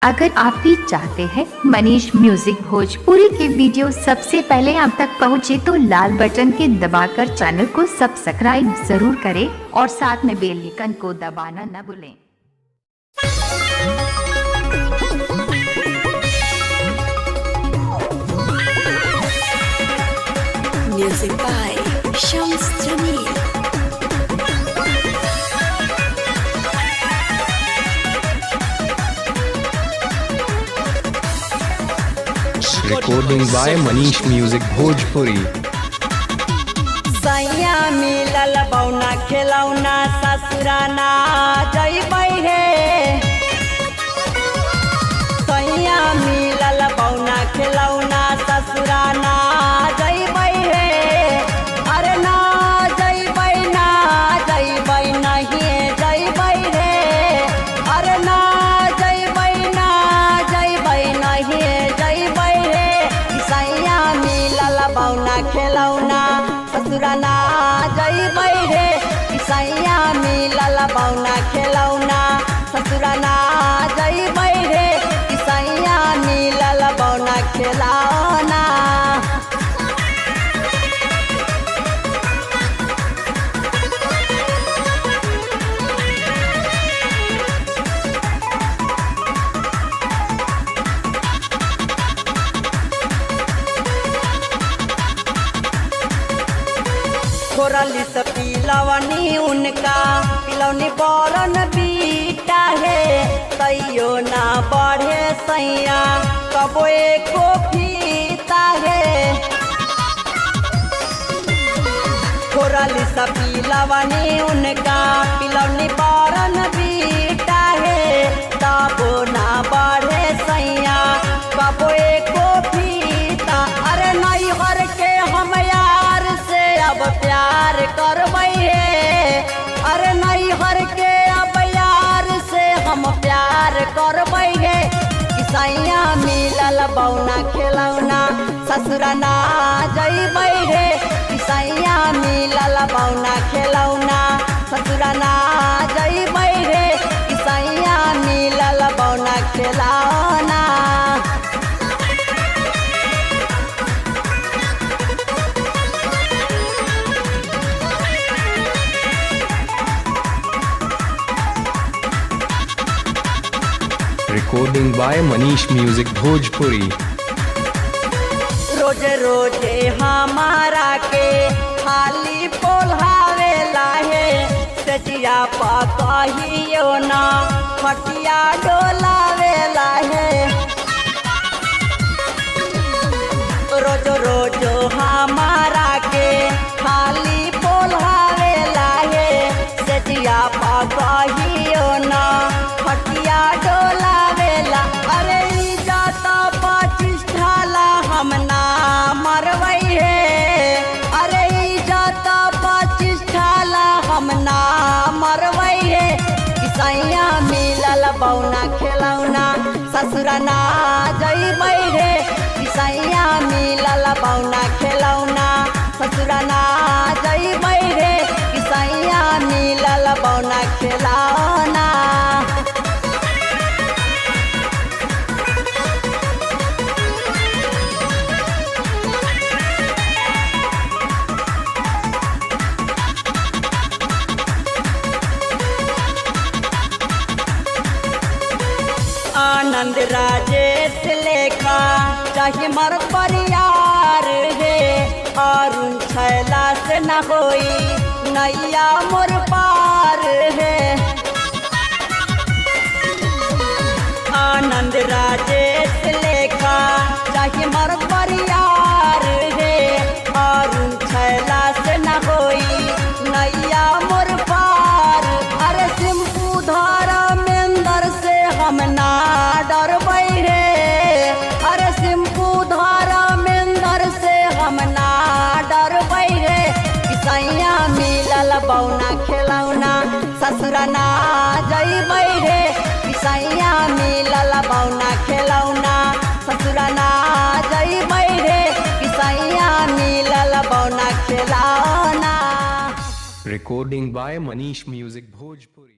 अगर आप भी चाहते हैं मनीष म्यूजिक भोजपुरी के वीडियो सबसे पहले आप तक पहुंचे तो लाल बटन के दबाकर चैनल को सब्सक्राइब जरूर करें और साथ में बेल आइकन को दबाना न भूलें। Music by Shams Jamil. Recording by Manish Music Bhojpuri. सैया मिलल बौना खेलौना ससुराना जइबै रे। सैया मिलल बौना खेलौना ससुराना जइबै रे। अरे ना जइबै नहीं जइबै रे। अरे ना जइबै नहीं जइबै रे। सैया मिलल बौना खेलौना ससुराना जइबै रे। सैया मिलल बौना खेलौना ससुराना जइबै रे। सैया मिलल बौना खेलौना। खोरली से पिलवनी उनका पिलौनी बरन बीटा है। तैयो ना बढ़े सैया कबो एको फीता है। खोरली से पिलवनी उनका पिलौनी बरन बीटा है। तबो ना बढ़े सैया कबो एको फीता। अरे नहीं हर के हम यार से अब प्यार करबै हे। अरे नहीं हर के अब यार से हम प्यार करबै हे। सैया मिलल बौना खेलौना ससुराना जइबै रे। सैया मिलल बौना खेलौना ससुराना जइबै रे। सैया मिलल बौना खेलौना। Recording by Manish Music Bhojpuri. रोजे रोजे हमारा के खाली पोल्हावे लाहे। सजिया पकहियो ना खटिया डोलावे लाहे। रोज रोज हमारा के खाली पोल्हावे लाहे। सजिया पकहियो ना खटिया डोलावे ला। अरे जाता पचिस ढाला हम ना मरबै हे। अरे जाता पचिस ढाला हम ना मरबै हे। सैया मिलल बौना खेलौना ससुराना जइबै रे। सैया मिलल बौना खेलौना ससुराना जइबै रे। सैया मिलल बौना खेलौना। आनंद राजेश लेखा चाहे मर परियार है। अरुण छैला से न होई नैया मोर पार है। आनंद राजेश लेखा चाहे मर परियार है। अरुण छैला से न होई नैया मोर पार। अरे सिंपू धर्मेंद्र से हम ना डरबै रे। अरे सिंपू धर्मेंद्र से हम ना डरबै रे। सैया मिलल बौना खेलौना ससुराना जइबै रे। सैया मिलल बौना खेलौना ससुराना जइबै रे। सैया मिलल बौना खेलौना। Recording by Manish Music Bhojpuri.